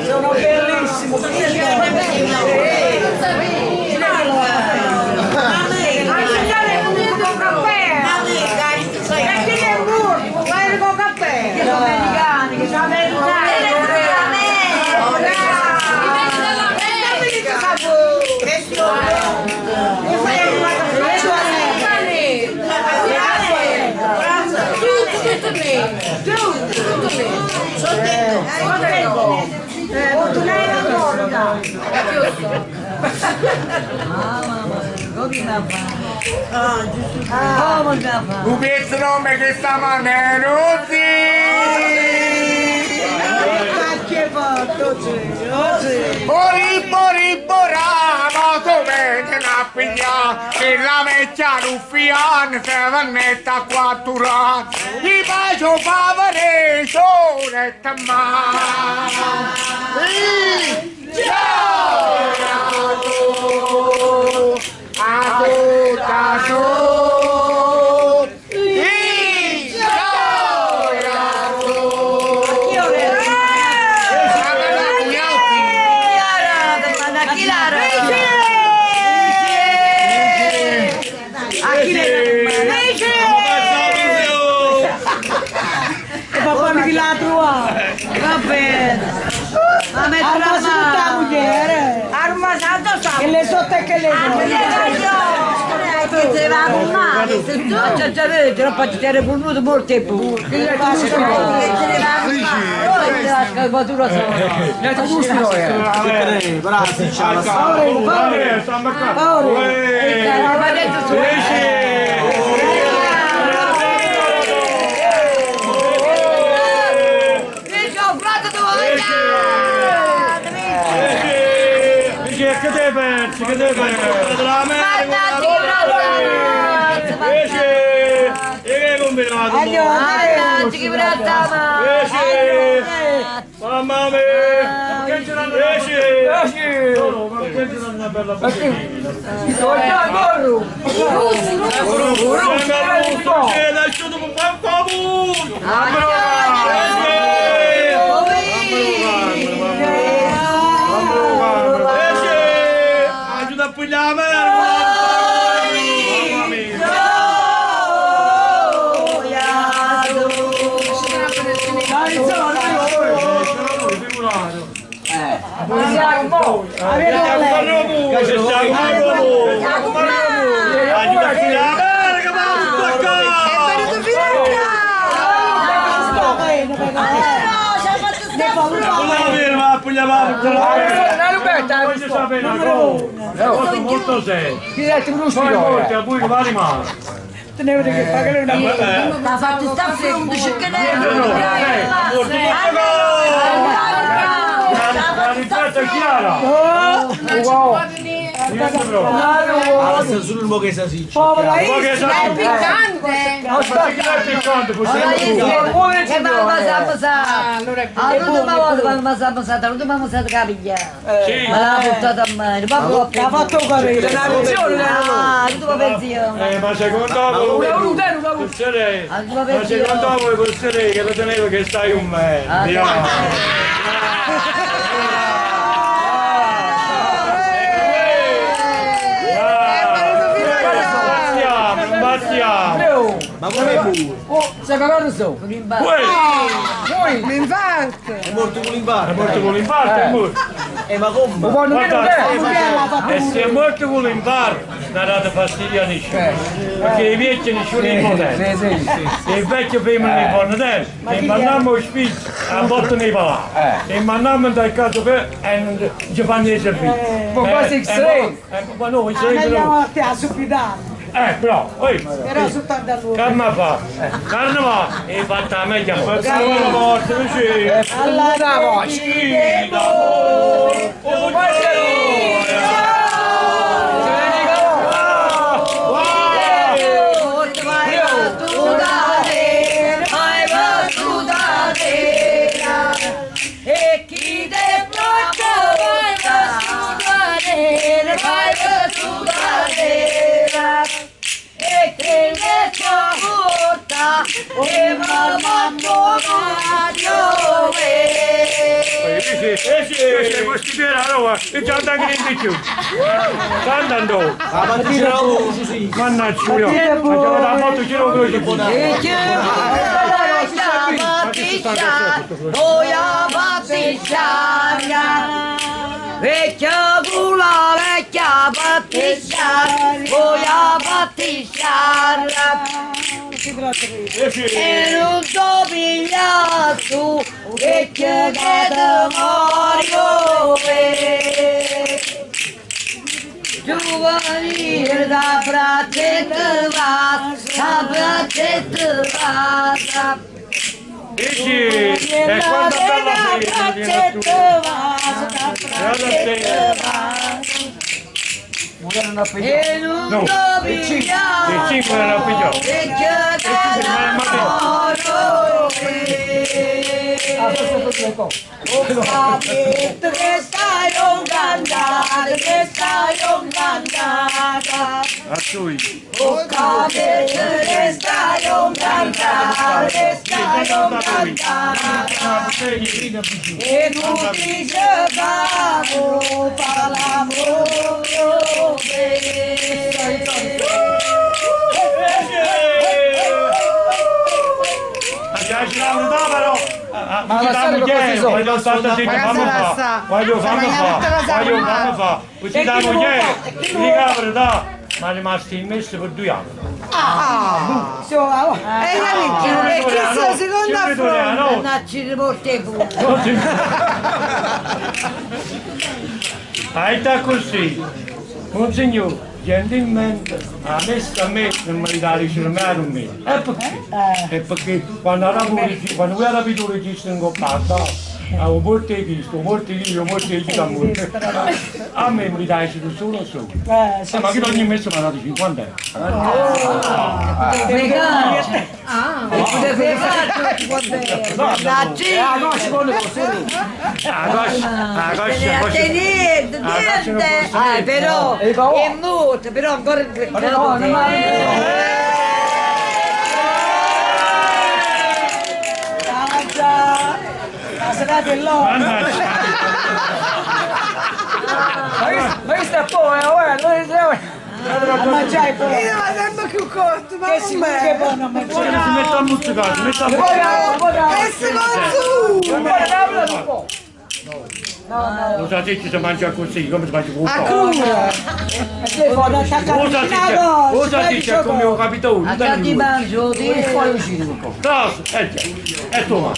Sono bellissimo. Un pezzo nome che sta mangiando Bori boramo dove te la piglia e la vecchia ruffiana se vannetta qua turata i bacio favore soletta ma ciao Ma metterà tutta mujer. Arma santo sta. Che le sotto e che le che se va con male, se tu già vedi, non puoi tirare pulmuto molto tempo. Che le va con che deve la che combinato mamma mia che ce l'hanno una bella molto serio. Poi a voi vari male. Tenevate che pagare una cosa. Ma fatti sta freddo, che la ricetta è chiara. Adesso solo il mo che sa sì. È piccante! Aspetta che è piccante, possiamo ma secondo voi possiede che lo tenevo che stai un mese. Ma come pure? Sei parlato so? Poi! L'infarto! È morto con l'infarto. È morto con l'infarto, è morto. Ma come? E se è morto con l'infarto, non date fastidio a nessuno. Perché i vecchi nessuno li potete. E il vecchio femmine li fanno adesso. E mandiamo i spicci a botte nei palati. E mandiamo dal caso per e non ci fanno i servizi. Ma quasi X-ray! Ma no, X-ray Andiamo a te a subitare! bravo, Però soltanto a lui! calma fa, carnava e fatta meglio. Facciamo la morte vicino. Alla voce! Esce, questi per la roba, e già da che di più. Sta andando. Mannaggia io, ma da molto giro quello che buona. Vecchia bula, vecchia battisciara, voy a battisciarla. E non so pigliare su, vecchia che te muoio. da braccetta Dici, e quando andava a finire tu? e non No, dovevi il 5 non ho pigliato. che stai ongandata A cui? che stai ongandata e non ti giocavo Già ci la però! Ma la voglio stare zitto, fammi fa! Voglio fammi fa! Uccidiamo ieri! Mi capre da! Ma è rimasto in messa per 2 anni! e questo secondo affronto non ci riporti pure Hai da così! Monsignor, gentilmente, a me non mi dà risparmiare un mese. E perché? E perché quando voi era più regista in coppata, avevo molte visto, molte io, molte molte. A me mi dai solo. Ma che ogni mese mi ha dato 50 euro. però è molto, però ancora la serata è l'ora. Ma io sta poi, a mangiare poi. io ma sempre più corto, ma Che si che buono a mangiare. Si mette a muzzicare, si mette a muzzicare. Cosa dici se mangia così, come si mangia con un po'? Cosa dice come ho capito uno? ti mangio È tu,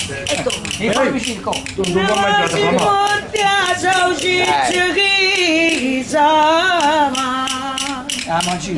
E poi vicino. tu non puoi mangiare la mamma. Ah, mangi.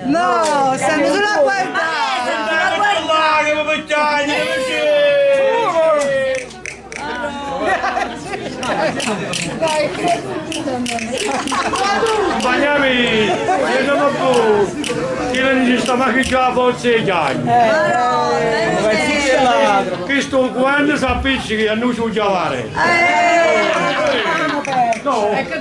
No, stanno solo a Sbagliami, io non può. Io non ci sto ma che già forse già. Che sto quando si appiccica a noi sul giavare. No. E meno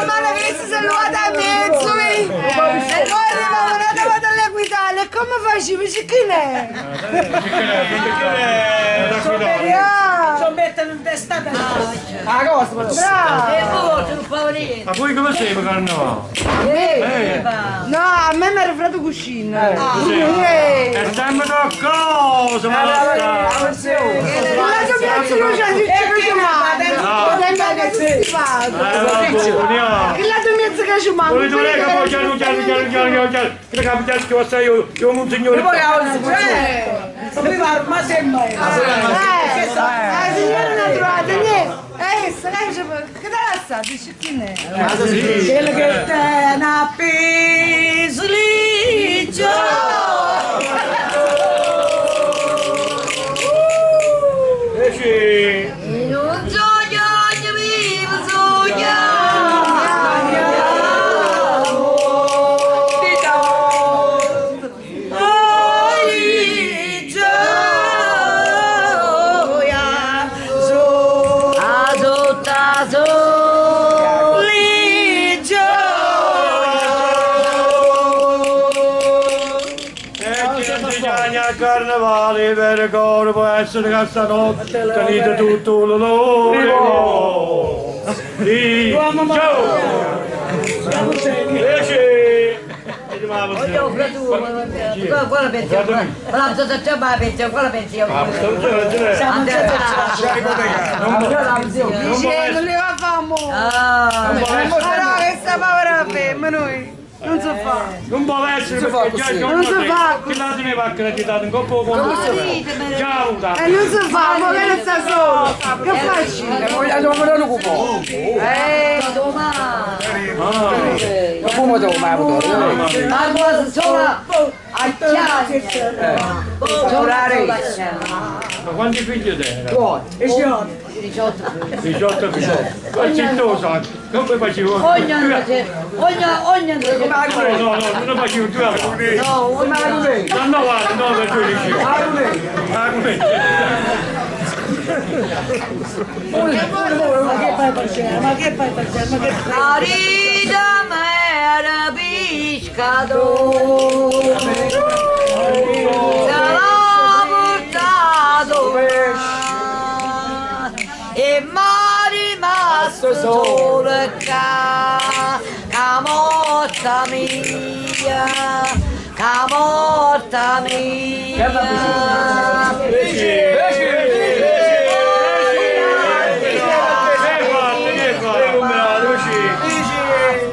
male che si sono a mezzo e poi arrivavano all'Aquitale e come facevi? Che ne? Sono mettere in testa a cosa? Ma poi come sei per carnevale? No, a me mi era freddo cuscino. È sempre una cosa, ma La tua piazza non c'è il mezzo che ci manca. Volete che poi chiaro, che capita che va io un signore. Ma semmai. Signora non trovate niente. Che dalla dici chi ne? Quello che te na pisliccio. Non sogno, vivo sogno. Carnevale per cuore può essere che stanotte tenete tutto l'onore. Ciao! ma la Voglio un fratello, quella pensione. La società ma pensione, quella pensione. Dice, non le va famo. Però questa povera femmina noi non si fa. Non può essere perché già Non si fa. che la teneva accreditato un po' con ciao E non si fa, ma che non sta solo. Che facci? Come devo mai avuto? Ma sola a chiaro. ma quanti figli te? 18. 18 figli. Ma cintosa, non mi facevo. Ogni No, non facevo due anni. No, guarda, no, per 12. Ma che fai per te? La rida mera pescatore se l'ha portato e m'ha rimasto solo morta mia, morta mia.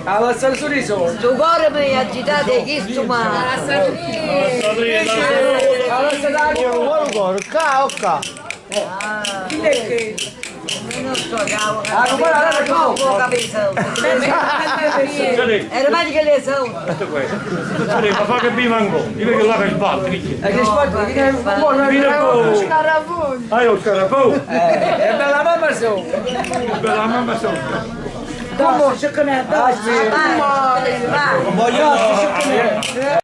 Alla sorriso. Tu cuore mi agitate chi stu male. Alla sorriso. Non so cavolo. Non può capire. Era meglio che le sono. Ma fa che bimango, io vedo là che sbatte. Che sport? Che buono. Scarafone. Ah, io scarafo. È bella mamma so. Bella mamma sotto. Dopo, se ne Vai, vai. Non voglio.